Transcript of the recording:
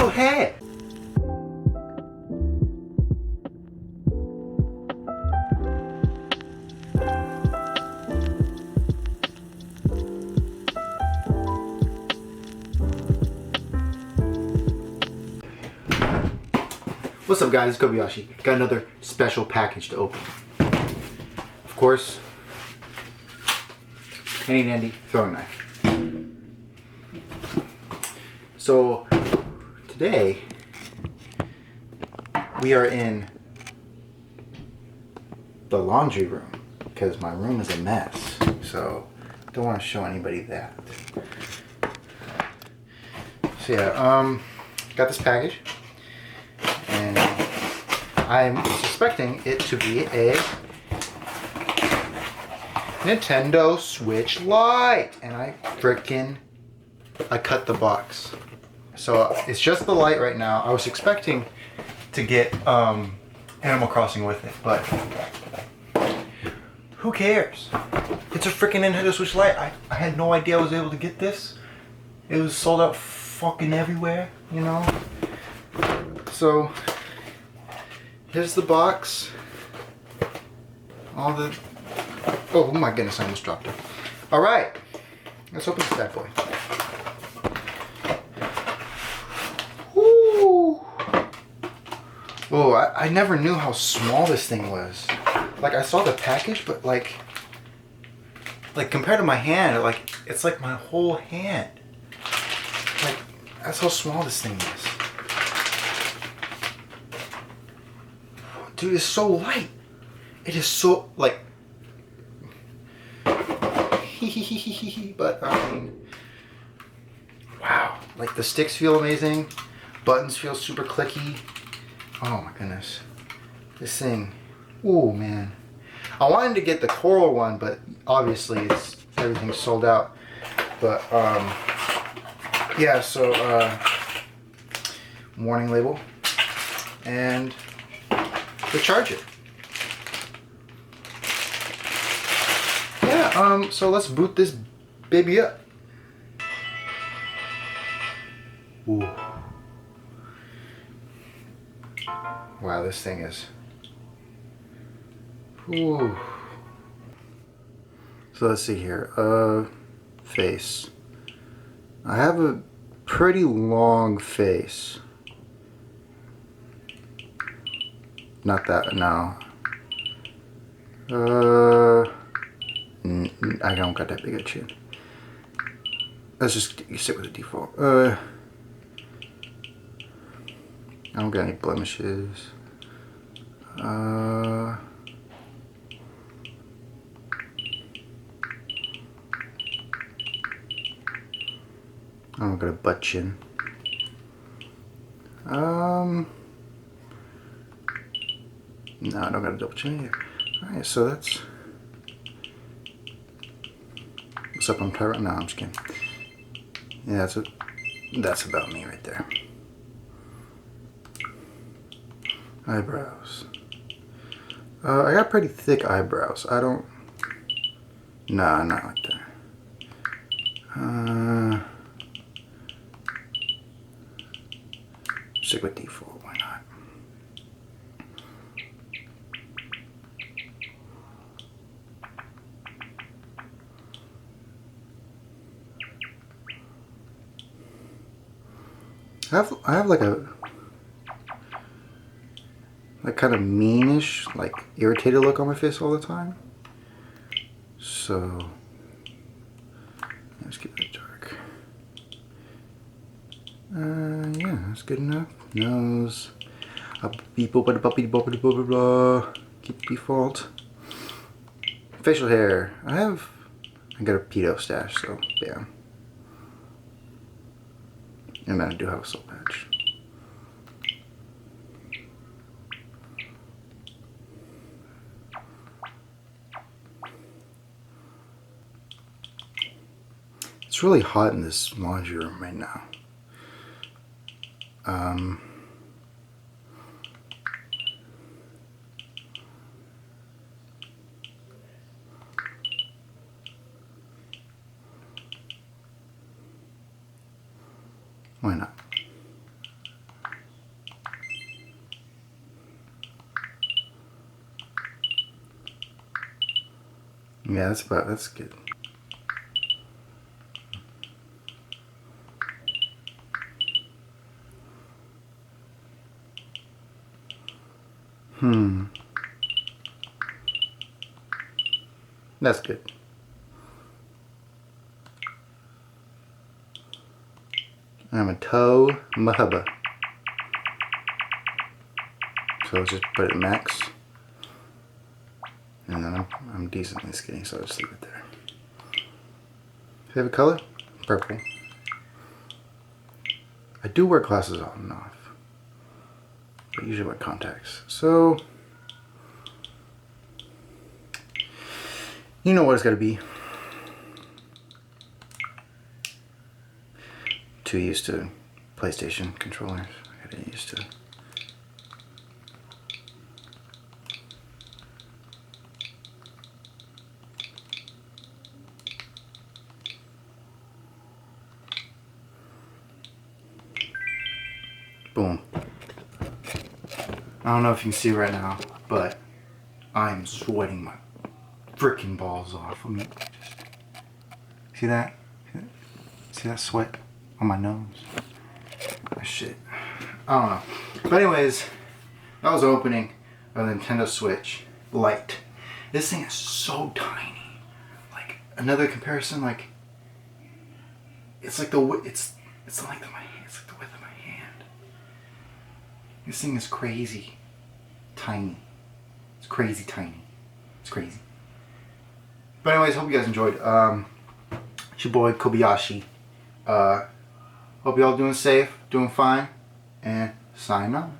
Oh, hey! What's up guys, it's Kobayashi. Got another special package to open. Of course, handy dandy throwing knife. So today we are in the laundry room because my room is a mess. So don't want to show anybody that. So yeah, got this package. And I'm suspecting it to be a Nintendo Switch Lite. And I cut the box. So it's just the Lite right now. I was expecting to get Animal Crossing with it, but who cares? It's a freaking Nintendo Switch Lite. I had no idea I was able to get this. It was sold out fucking everywhere, you know? So here's the box. Oh my goodness, I almost dropped it. All right, let's open this bad boy. Woo! Oh, I never knew how small this thing was. Like I saw the package, but like compared to my hand, it's like my whole hand. Like that's how small this thing is. Dude, it's so light. It is so, like, but I mean, wow. Like the sticks feel amazing. Buttons feel super clicky. Oh my goodness. This thing, oh man. I wanted to get the coral one, but obviously everything's sold out. But, yeah, so, warning label. And the charger. Yeah, so let's boot this baby up. Ooh. Wow, this thing is. Ooh. So let's see here. Face. I have a pretty long face. Not that, no. I don't got that big a chin. Let's just stick with the default. I don't got any blemishes. I don't got a butt chin. No, I don't got a double chin either. Alright, so that's... What's up on pirate? No, I'm just kidding. Yeah, that's about me right there. Eyebrows. I got pretty thick eyebrows. I don't... Nah, not like that. Stick with default, why not? I have like a kind of meanish, like irritated look on my face all the time. So let's keep it dark. Yeah, that's good enough. Nose. Keep default. Facial hair. I got a pedo stash, so yeah. And then I do have a soul patch. It's really hot in this laundry room right now. Why not? Yeah, that's good. That's good. I'm a toe mahaba. So let's just put it max. And then I'm decently skinny, so I'll just leave it there. Favorite color? Purple. I do wear glasses on and off, but usually wear contacts. So, you know what it's gotta be. Too used to PlayStation controllers. I gotta get used to. Boom. I don't know if you can see right now, but I'm sweating my freaking balls off. Let me just see that? See that sweat on my nose? Oh, shit. I don't know. But anyways, that was the opening of the Nintendo Switch Lite. This thing is so tiny. Like another comparison, like it's like it's like the width of my hand. This thing is crazy tiny. It's crazy tiny. It's crazy. But anyways, hope you guys enjoyed. It's your boy Kobayashi. Hope y'all doing safe, doing fine, and sign on.